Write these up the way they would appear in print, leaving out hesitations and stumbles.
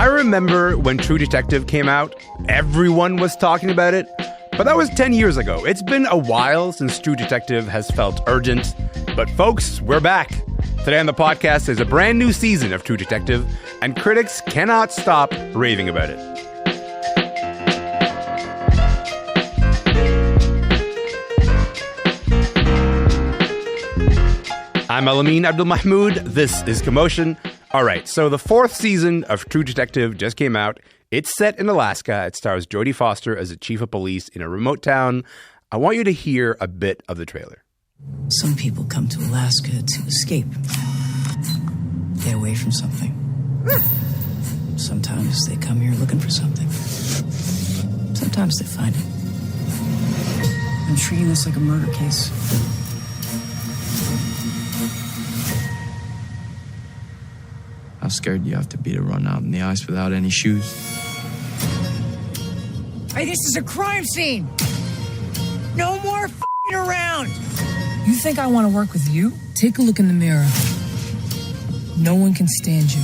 I remember when True Detective came out, everyone was talking about it, but that was 10 years ago. It's been a while since True Detective has felt urgent, but folks, we're back. Today on the podcast is a brand new season of True Detective, and critics cannot stop raving about it. I'm Elamin Abdelmahmoud. This is Commotion. All right, so the fourth season of True Detective just came out. It's set in Alaska. It stars Jodie Foster as a chief of police in a remote town. I want you to hear a bit of the trailer. Some people come to Alaska to escape, get away from something. Sometimes they come here looking for something. Sometimes they find it. I'm treating this like a murder case. How scared do you have to be to run out in the ice without any shoes? Hey, this is a crime scene! No more f***ing around! You think I want to work with you? Take a look in the mirror. No one can stand you.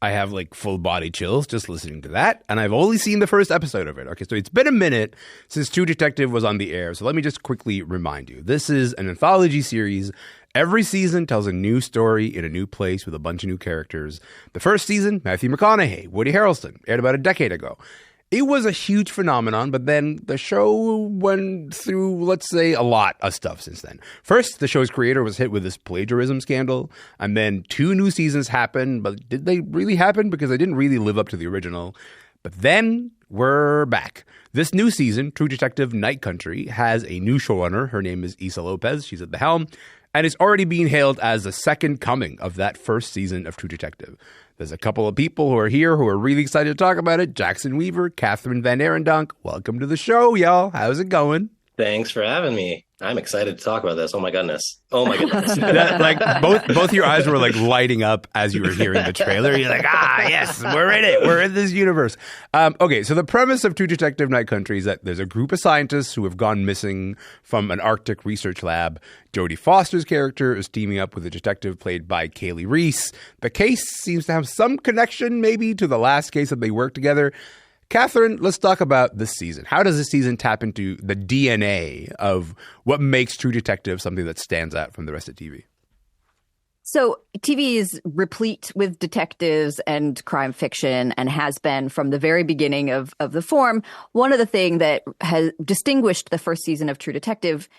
I have like full body chills just listening to that, and I've only seen the first episode of it. Okay, so it's been a minute since True Detective was on the air, so let me just quickly remind you. This is an anthology series. Every season tells a new story in a new place with a bunch of new characters. The first season, Matthew McConaughey, Woody Harrelson, aired about a decade ago. It was a huge phenomenon, but then the show went through, let's say, a lot of stuff since then. First, the show's creator was hit with this plagiarism scandal, and then 2 new seasons happened, but did they really happen? Because they didn't really live up to the original. But then we're back. This new season, True Detective Night Country, has a new showrunner. Her name is Issa Lopez. She's at the helm. And it's already being hailed as the second coming of that first season of True Detective. There's a couple of people who are here who are really excited to talk about it. Jackson Weaver, Kathryn, VanArendonk. Welcome to the show, y'all. How's it going? Thanks for having me. I'm excited to talk about this. Oh my goodness. Oh my goodness. Like both your eyes were like lighting up as you were hearing the trailer. You're like, yes, we're in it. We're in this universe. Okay, so the premise of True Detective Night Country is that there's a group of scientists who have gone missing from an Arctic research lab. Jodie Foster's character is teaming up with a detective played by Kali Reis. The case seems to have some connection maybe to the last case that they worked together. Kathryn, let's talk about this season. How does this season tap into the DNA of what makes True Detective something that stands out from the rest of TV? So TV is replete with detectives and crime fiction and has been from the very beginning of the form. One of the things that has distinguished the first season of True Detective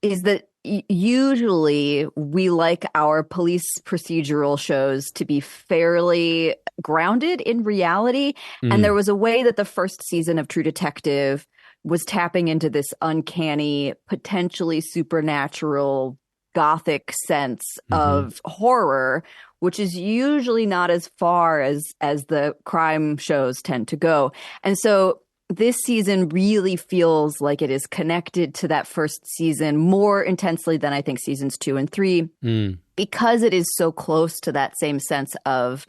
is that usually we like our police procedural shows to be fairly grounded in reality. And there was a way that the first season of True Detective was tapping into this uncanny, potentially supernatural, gothic sense of horror, which is usually not as far as the crime shows tend to go. And so this season really feels like it is connected to that first season more intensely than I think seasons 2 and 3, because it is so close to that same sense of,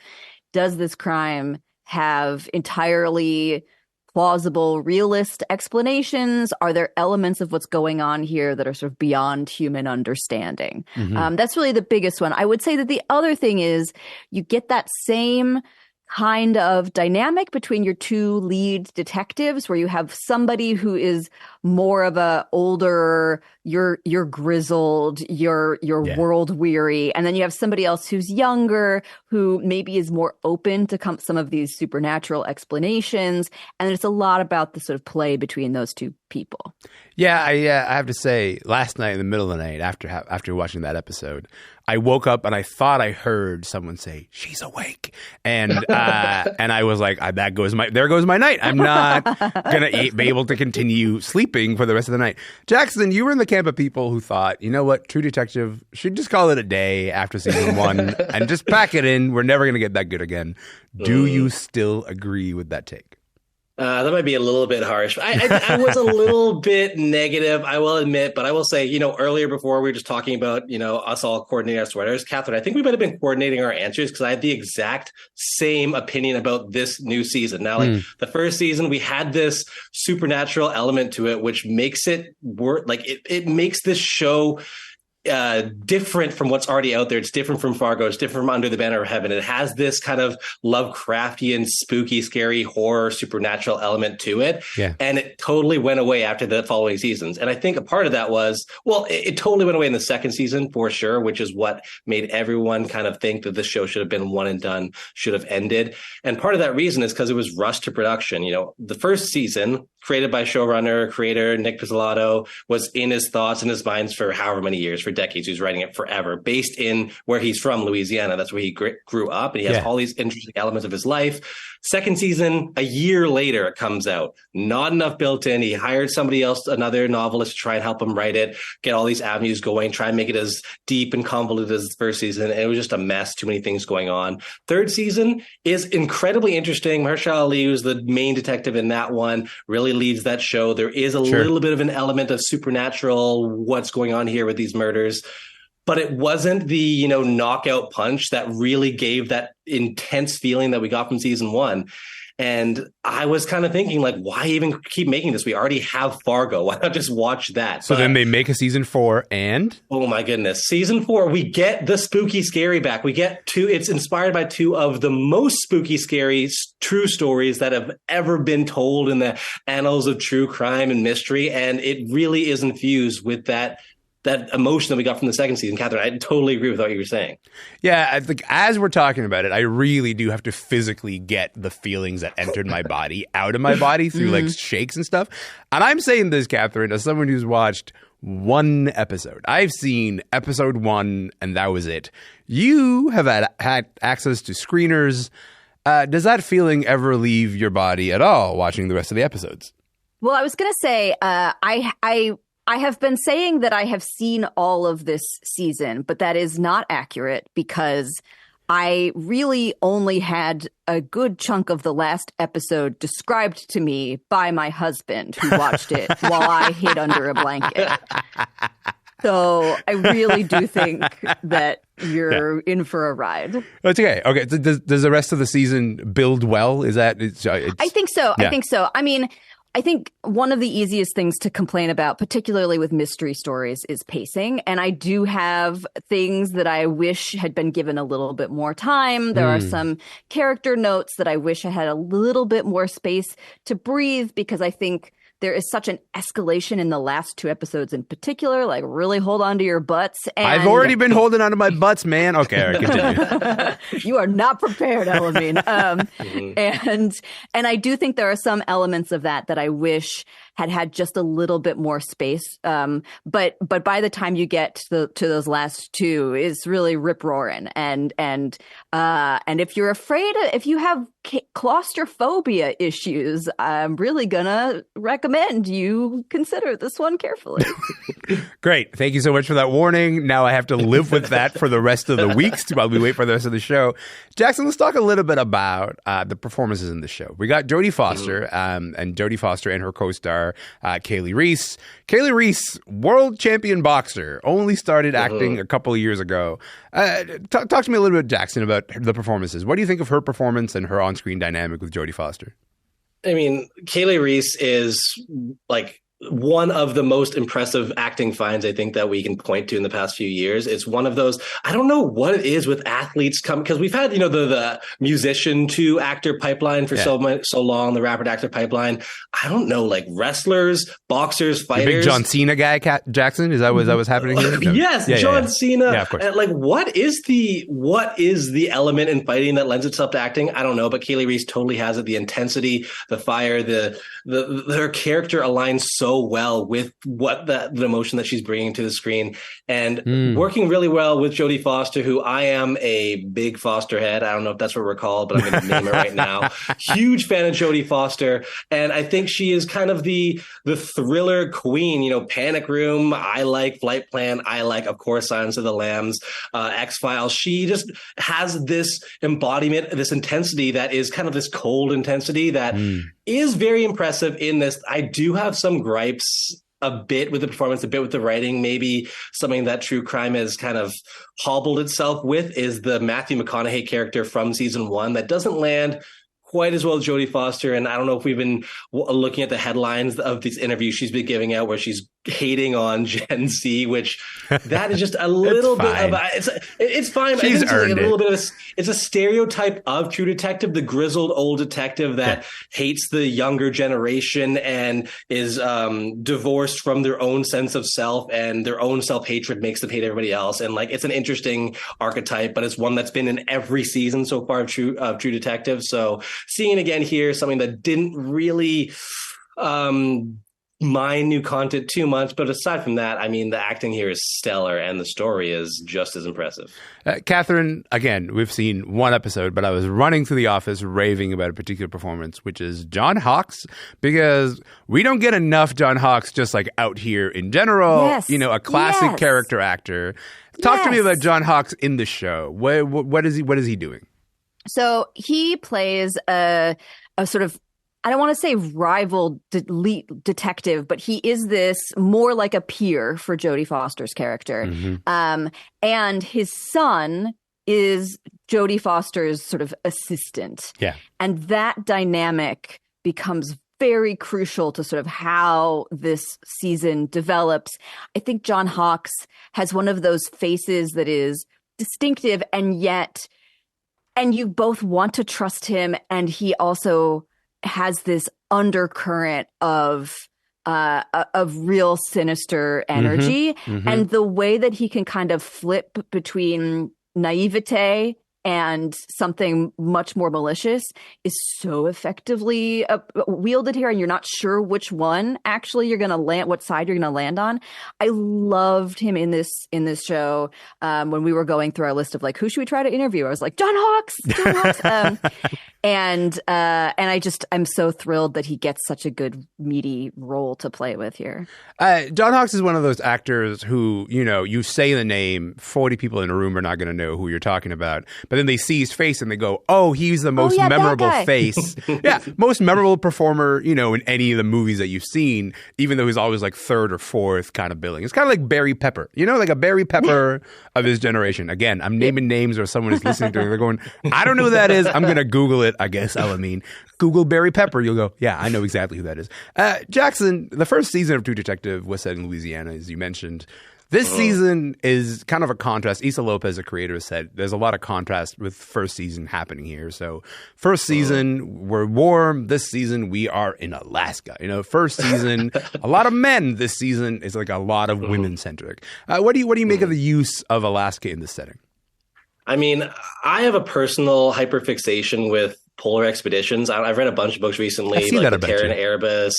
does this crime have entirely plausible, realist explanations? Are there elements of what's going on here that are sort of beyond human understanding? That's really the biggest one. I would say that the other thing is you get that same kind of dynamic between your 2 lead detectives, where you have somebody who is more of a older, you're grizzled, you're world weary, and then you have somebody else who's younger, who maybe is more open to some of these supernatural explanations. And it's a lot about the sort of play between those 2 people. Yeah, I have to say, last night in the middle of the night, after watching that episode, I woke up and I thought I heard someone say, "She's awake," and I was like, there goes my night. I'm not gonna be able to continue sleeping for the rest of the night. Jackson, you were in the camp of people who thought, you know what, True Detective should just call it a day after season 1 and just pack it in. We're never gonna get that good again. Do you still agree with that take? That might be a little bit harsh. I was a little bit negative, I will admit, but I will say, earlier before we were just talking about, us all coordinating our sweaters, Kathryn, I think we might have been coordinating our answers because I had the exact same opinion about this new season. Now, the first season, we had this supernatural element to it, which makes it work. Like it makes this show different from what's already out there. It's different from Fargo. It's different from Under the Banner of Heaven. It has this kind of Lovecraftian, spooky, scary, horror, supernatural element to it. Yeah. And it totally went away after the following seasons. And I think a part of that was, it totally went away in the second season for sure, which is what made everyone kind of think that this show should have been one and done, should have ended. And part of that reason is because it was rushed to production. The first season, created by showrunner, creator Nick Pizzolatto, was in his thoughts and his minds for however many years, for decades. He was writing it forever, based in where he's from, Louisiana. That's where he grew up, and he has all these interesting elements of his life. Second season, a year later, it comes out. Not enough built in. He hired somebody else, another novelist, to try and help him write it, get all these avenues going, try and make it as deep and convoluted as the first season. And it was just a mess, too many things going on. Third season is incredibly interesting. Mahershala Ali, who's the main detective in that one, really leads that show. There is a little bit of an element of supernatural, what's going on here with these murders. But it wasn't the, knockout punch that really gave that intense feeling that we got from season one. And I was kind of thinking, like, why even keep making this? We already have Fargo. Why not just watch that? So then they make a season 4 and? Oh, my goodness. Season 4, we get the spooky scary back. We get it's inspired by two of the most spooky scary true stories that have ever been told in the annals of true crime and mystery. And it really is infused with that emotion that we got from the second season. Kathryn, I totally agree with what you were saying. Yeah, I think as we're talking about it, I really do have to physically get the feelings that entered my body out of my body through like shakes and stuff. And I'm saying this, Kathryn, as someone who's watched one episode. I've seen episode 1 and that was it. You have had access to screeners. Does that feeling ever leave your body at all watching the rest of the episodes? Well, I was going to say, I have been saying that I have seen all of this season, but that is not accurate because I really only had a good chunk of the last episode described to me by my husband, who watched it while I hid under a blanket. So I really do think that you're in for a ride. It's okay. Okay. Does the rest of the season build well? Is that? I think so. Yeah. I think so. I mean, I think one of the easiest things to complain about, particularly with mystery stories, is pacing. And I do have things that I wish had been given a little bit more time. There are some character notes that I wish I had a little bit more space to breathe, because I think there is such an escalation in the last 2 episodes in particular. Like, really hold on to your butts. And I've already been holding on to my butts, man. Okay, all right, continue. You are not prepared, Elamin. And I do think there are some elements of that I wish had just a little bit more space. But by the time you get to those last 2, it's really rip roaring. And if you're afraid, if you have claustrophobia issues, I'm really gonna recommend you consider this one carefully. Great. Thank you so much for that warning. Now I have to live with that for the rest of the weeks while we wait for the rest of the show. Jackson, let's talk a little bit about the performances in the show. We got Jodie Foster, and Jodie Foster and her co-star, Kali Reis. Kali Reis, world champion boxer, only started acting a couple of years ago. Talk to me a little bit, Jackson, about the performances. What do you think of her performance and her on-screen dynamic with Jodie Foster? I mean, Kali Reis is like one of the most impressive acting finds I think that we can point to in the past few years. It's one of those, I don't know what it is with athletes because we've had, the musician to actor pipeline for so long, the rapper to actor pipeline. I don't know, like wrestlers, boxers, fighters. The big John Cena guy, Jackson? Is that what's happening here? No. Yes, John Cena. Yeah, of course. Like, what is the element in fighting that lends itself to acting? I don't know, but Kali Reis totally has it. The intensity, the fire, her character aligns so well with what the emotion that she's bringing to the screen, and working really well with Jodie Foster, who I am a big Foster head. I don't know if that's what we're called, but I'm going to name it right now. Huge fan of Jodie Foster, and I think she is kind of the thriller queen. Panic Room, I like. Flight Plan, I like. Of course, Silence of the Lambs, X-Files. She just has this embodiment, this intensity that is kind of this cold intensity that is very impressive in this. I do have some gripes a bit with the performance, a bit with the writing. Maybe something that true crime has kind of hobbled itself with is the Matthew McConaughey character from season 1 that doesn't land quite as well as Jodie Foster. And I don't know if we've been looking at the headlines of these interviews she's been giving out where she's hating on Gen Z, which that is just a little bit of it's fine. She's I think earned it's like a little bit of it's a stereotype of True Detective, the grizzled old detective that hates the younger generation and is divorced from their own sense of self, and their own self-hatred makes them hate everybody else. And like, it's an interesting archetype, but it's one that's been in every season so far of True Detective. So seeing it again here, something that didn't really mind new content too much, but aside from that, I mean, the acting here is stellar and the story is just as impressive. Kathryn, again, we've seen one episode, but I was running through the office raving about a particular performance, which is John Hawkes, because we don't get enough John Hawkes just like out here in general. Yes. You know, a classic character actor. Talk to me about John Hawkes in the show. What is he doing? So he plays a sort of, I don't want to say rival detective, but he is this more like a peer for Jodie Foster's character. Mm-hmm. And his son is Jodie Foster's sort of assistant. Yeah. And that dynamic becomes very crucial to sort of how this season develops. I think John Hawkes has one of those faces that is distinctive, and you both want to trust him, and he also has this undercurrent of real sinister energy. Mm-hmm, mm-hmm. And the way that he can kind of flip between naivete and something much more malicious is so effectively wielded here, and you're not sure which one actually you're going to land, what side you're going to land on. I loved him in this show. When we were going through our list of like, who should we try to interview? I was like, John Hawkes. And I'm so thrilled that he gets such a good meaty role to play with here. John Hawkes is one of those actors who, you know, you say the name, 40 people in a room are not going to know who you're talking about. But then they see his face and they go, oh, he's the most memorable face. Most memorable performer, you know, in any of the movies that you've seen, even though he's always like third or fourth kind of billing. It's kind of like Barry Pepper, you know, like a Barry Pepper of his generation. Again, I'm naming names, or someone is listening to it. They're going, I don't know who that is. I'm going to Google it, I guess, Elamin. Google Barry Pepper. You'll go, yeah, I know exactly who that is. Jackson, the first season of True Detective was set in Louisiana, as you mentioned. This season is kind of a contrast. Issa Lopez, the creator, said there's a lot of contrast with first season happening here. So first season, we're warm. This season, we are in Alaska. You know, first season, a lot of men. This season is like a lot of women-centric. What do you make of the use of Alaska in this setting? I mean, I have a personal hyperfixation with polar expeditions. I've read a bunch of books recently, like the Terran Erebus,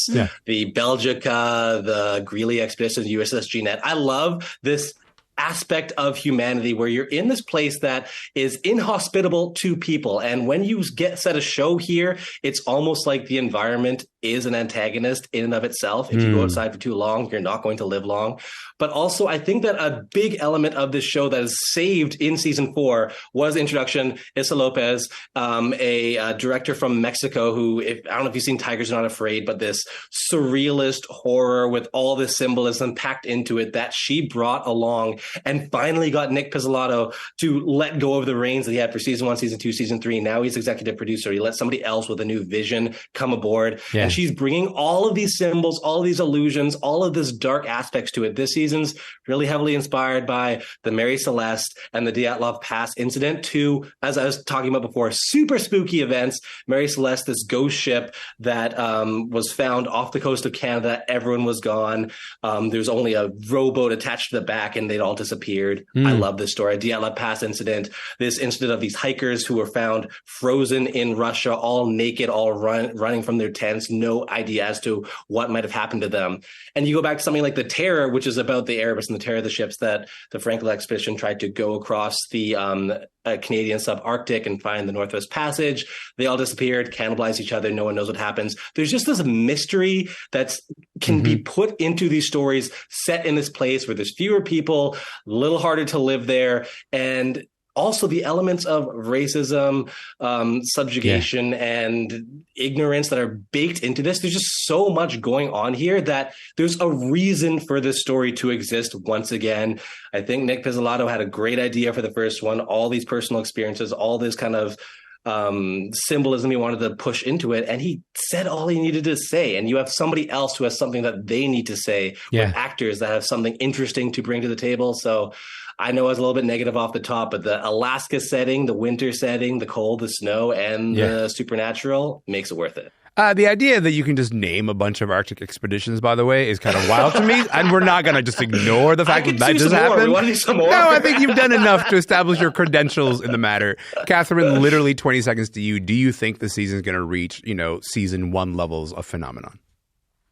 the Belgica, the Greely expeditions, USS Jeanette. I love this aspect of humanity where you're in this place that is inhospitable to people. And when you set a show here, it's almost like the environment is an antagonist in and of itself. If you go outside for too long, you're not going to live long. But also, I think that a big element of this show that is saved in season 4 was the introduction, Issa Lopez, a director from Mexico who, I don't know if you've seen Tigers Are Not Afraid, but this surrealist horror with all this symbolism packed into it that she brought along and finally got Nick Pizzolatto to let go of the reins that he had for season 1, season 2, season 3. Now he's executive producer. He let somebody else with a new vision come aboard. Yeah. And she's bringing all of these symbols, all of these illusions, all of this dark aspects to it. This season's really heavily inspired by the Mary Celeste and the Dyatlov Pass incident, to, as I was talking about before, super spooky events. Mary Celeste, this ghost ship that was found off the coast of Canada. Everyone was gone. There's only a rowboat attached to the back and they'd all disappeared. I love this story. Dyatlov Pass incident, this incident of these hikers who were found frozen in Russia, all naked, all running from their tents, no idea as to what might have happened to them. And you go back to something like the Terror, which is about the Erebus and the Terror, the ships that the Frankel expedition tried to go across the Canadian subarctic and find the Northwest Passage. They all disappeared, cannibalized each other. No one knows what happens. There's just this mystery that can be put into these stories set in this place where there's fewer people, a little harder to live there. And also the elements of racism, subjugation, and ignorance that are baked into this. There's just so much going on here that there's a reason for this story to exist once again. I think Nick Pizzolatto had a great idea for the first one. All these personal experiences, all this kind of symbolism he wanted to push into it, and he said all he needed to say. And you have somebody else who has something that they need to say, with actors that have something interesting to bring to the table. So I know I was a little bit negative off the top, but the Alaska setting, the winter setting, the cold, the snow, and the supernatural makes it worth it. The idea that you can just name a bunch of Arctic expeditions, by the way, is kind of wild to me. And we're not going to just ignore the fact that just happened. We want to see some more. No, I think you've done enough to establish your credentials in the matter. Kathryn, literally 20 seconds to you. Do you think the season is going to reach, season 1 levels of phenomenon?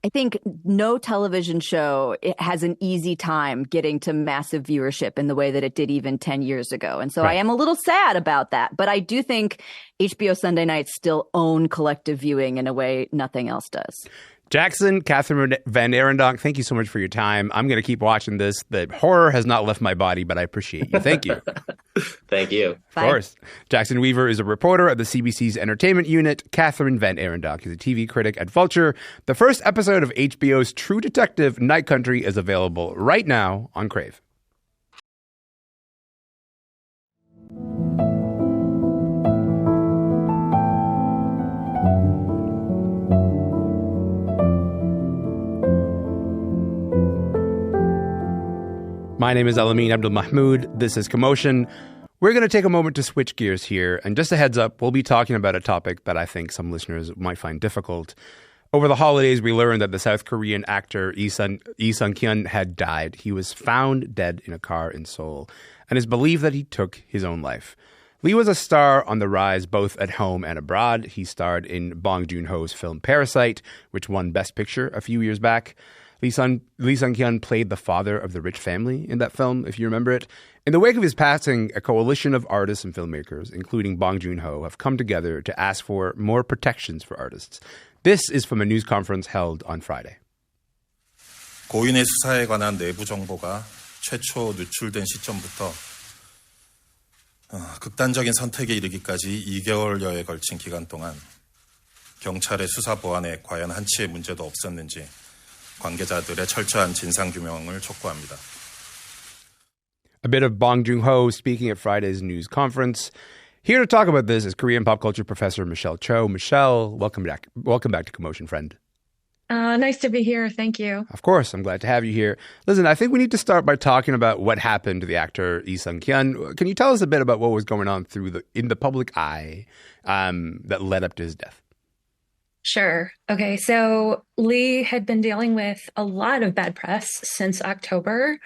I think no television show has an easy time getting to massive viewership in the way that it did even 10 years ago. And so I am a little sad about that. But I do think HBO Sunday nights still own collective viewing in a way nothing else does. Jackson, Kathryn, VanArendonk, thank you so much for your time. I'm going to keep watching this. The horror has not left my body, but I appreciate you. Thank you. Thank you. Of course. Jackson Weaver is a reporter at the CBC's entertainment unit. Kathryn VanArendonk is a TV critic at Vulture. The first episode of HBO's True Detective Night Country is available right now on Crave. My name is Elamin Abdelmahmoud. This is Commotion. We're going to take a moment to switch gears here. And just a heads up, we'll be talking about a topic that I think some listeners might find difficult. Over the holidays, we learned that the South Korean actor Lee Sun-kyun had died. He was found dead in a car in Seoul, and it's believed that he took his own life. Lee was a star on the rise both at home and abroad. He starred in Bong Joon-ho's film Parasite, which won Best Picture a few years back. Lee Sun-kyun played the father of the rich family in that film, if you remember it. In the wake of his passing, a coalition of artists and filmmakers, including Bong Joon-ho, have come together to ask for more protections for artists. This is from a news conference held on Friday. 고인의 수사에 관한 내부 정보가 최초 누출된 시점부터 극단적인 선택에 이르기까지 2개월여에 걸친 기간 동안 경찰의 수사 보안에 과연 한치의 문제도 없었는지 관계자들의 철저한 진상 규명을 촉구합니다. A bit of Bong Joon-ho speaking at Friday's news conference. Here to talk about this is Korean pop culture professor Michelle Cho. Michelle, welcome back to Commotion, friend. Nice to be here. Thank you. Of course, I'm glad to have you here. Listen, I think we need to start by talking about what happened to the actor Lee Sun-kyun. Can you tell us a bit about what was going on in the public eye that led up to his death? Sure. Okay. So Lee had been dealing with a lot of bad press since October.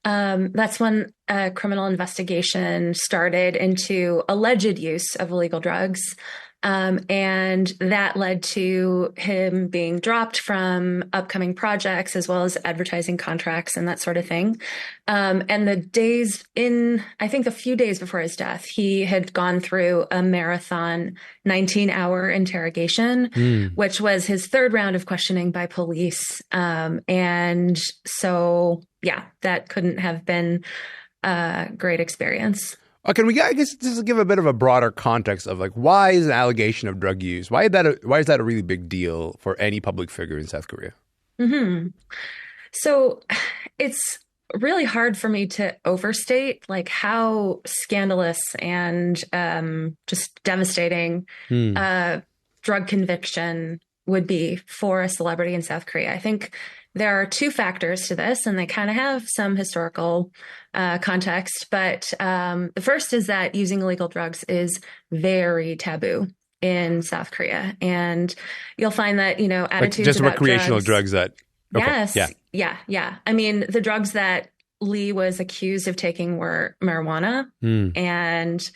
That's when a criminal investigation started into alleged use of illegal drugs. And that led to him being dropped from upcoming projects as well as advertising contracts and that sort of thing. And I think a few days before his death, he had gone through a marathon 19-hour interrogation, which was his third round of questioning by police. And so, that couldn't have been a great experience. Can we, I guess, just give a bit of a broader context of why is an allegation of drug use? Why is that a really big deal for any public figure in South Korea? Mm-hmm. So it's really hard for me to overstate how scandalous and just devastating drug conviction would be for a celebrity in South Korea. I think there are two factors to this, and they kind of have some historical context. But the first is that using illegal drugs is very taboo in South Korea. And you'll find that, attitudes just about recreational drugs that... Okay. Yes. Yeah. I mean, the drugs that Lee was accused of taking were marijuana and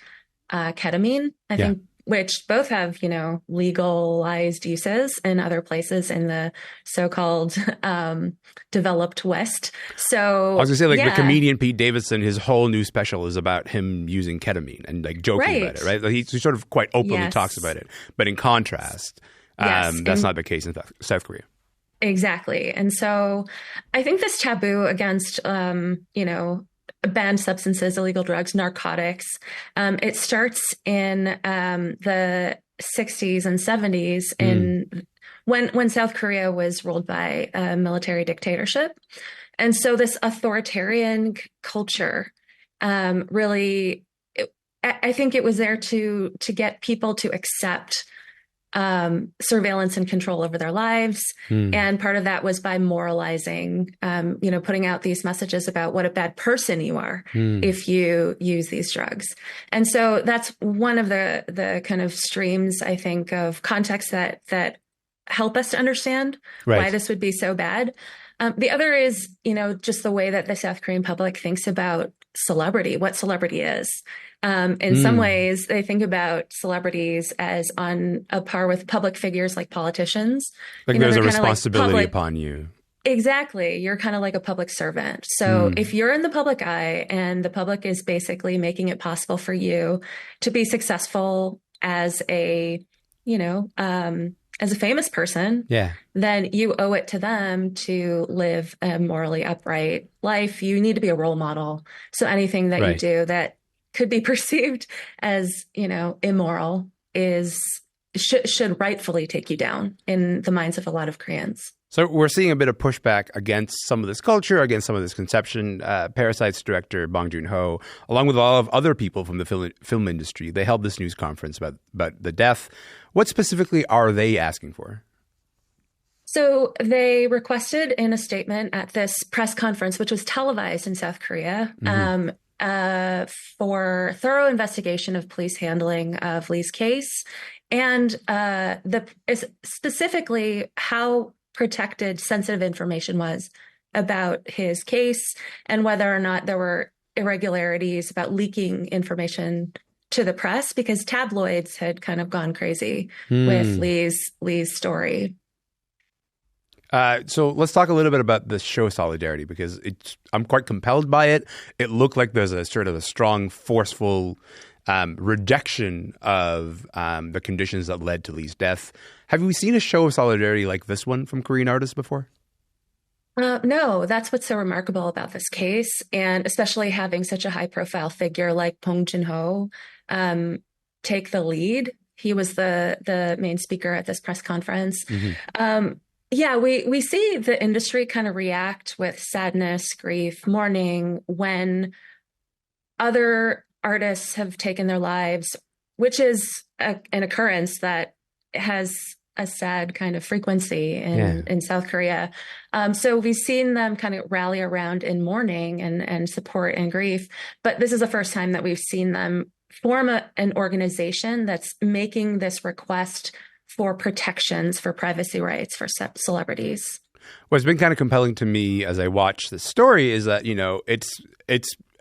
ketamine, I think, which both have, legalized uses in other places in the so-called developed West. So I was going to say, the comedian Pete Davidson, his whole new special is about him using ketamine and joking about it, right? He sort of quite openly talks about it. But in contrast, that's not the case in South Korea. Exactly. And so I think this taboo against, banned substances, illegal drugs, narcotics, it starts in the 60s and 70s when South Korea was ruled by a military dictatorship. And so this authoritarian culture really I think it was there to get people to accept surveillance and control over their lives. And part of that was by moralizing, putting out these messages about what a bad person you are if you use these drugs. And so that's one of the kind of streams, I think, of context that help us to understand why this would be so bad. The other is, just the way that the South Korean public thinks about celebrity, what celebrity is. In some ways, they think about celebrities as on a par with public figures like politicians. Like there's a responsibility upon you. Exactly. You're kind of like a public servant. So if you're in the public eye and the public is basically making it possible for you to be successful as a famous person, then you owe it to them to live a morally upright life. You need to be a role model. So anything that you do that could be perceived as, immoral should rightfully take you down in the minds of a lot of Koreans. So we're seeing a bit of pushback against some of this culture, against some of this conception. Parasite's director, Bong Joon-ho, along with a lot of other people from the film industry, they held this news conference about the death. What specifically are they asking for? So they requested in a statement at this press conference, which was televised in South Korea, for thorough investigation of police handling of Lee's case, and specifically how protected sensitive information was about his case, and whether or not there were irregularities about leaking information to the press, because tabloids had kind of gone crazy with Lee's story. So let's talk a little bit about the show Solidarity, because I'm quite compelled by it. It looked like there's a sort of a strong, forceful rejection of the conditions that led to Lee's death. Have we seen a show of solidarity like this one from Korean artists before? No, that's what's so remarkable about this case, and especially having such a high-profile figure like Bong Joon-ho take the lead. He was the main speaker at this press conference. We see the industry kind of react with sadness, grief, mourning when other artists have taken their lives, which is an occurrence that has a sad kind of frequency in South Korea. So we've seen them kind of rally around in mourning and support and grief. But this is the first time that we've seen them form an organization that's making this request for protections for privacy rights for celebrities. What's been kind of compelling to me as I watch this story is that,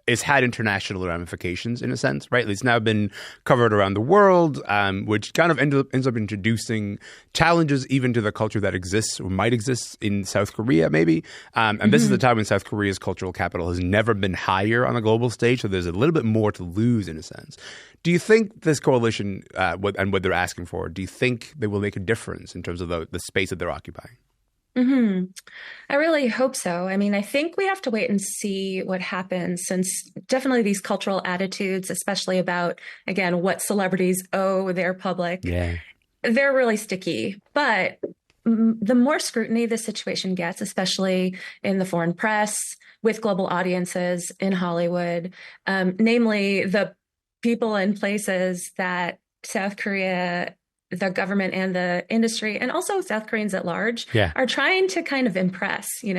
it's had international ramifications in a sense, right? It's now been covered around the world, which kind of ends up introducing challenges even to the culture that exists or might exist in South Korea, maybe. And this is the time when South Korea's cultural capital has never been higher on a global stage, so there's a little bit more to lose in a sense. Do you think this coalition and what they're asking for, do you think they will make a difference in terms of the space that they're occupying? I really hope so. I mean, I think we have to wait and see what happens, since definitely these cultural attitudes, especially about, again, what celebrities owe their public, they're really sticky. But the more scrutiny the situation gets, especially in the foreign press, with global audiences in Hollywood, namely the people and places that South Korea, the government and the industry, and also South Koreans at large, are trying to kind of impress, in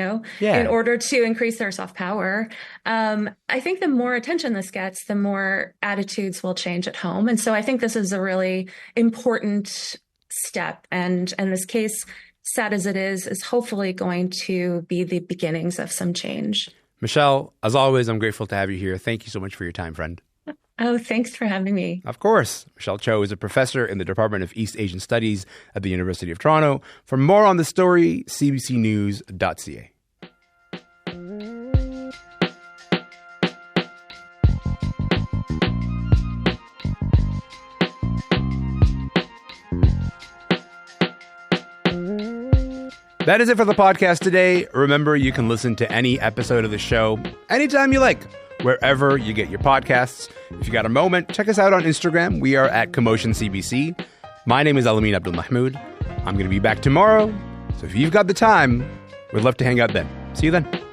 order to increase their soft power. I think the more attention this gets, the more attitudes will change at home. And so I think this is a really important step. And this case, sad as it is hopefully going to be the beginnings of some change. Michelle, as always, I'm grateful to have you here. Thank you so much for your time, friend. Oh, thanks for having me. Of course. Michelle Cho is a professor in the Department of East Asian Studies at the University of Toronto. For more on the story, cbcnews.ca. That is it for the podcast today. Remember, you can listen to any episode of the show anytime you like, wherever you get your podcasts. If you got a moment, check us out on Instagram. We are at Commotion CBC. My name is Elamin Abdelmahmoud. I'm going to be back tomorrow. So if you've got the time, we'd love to hang out then. See you then.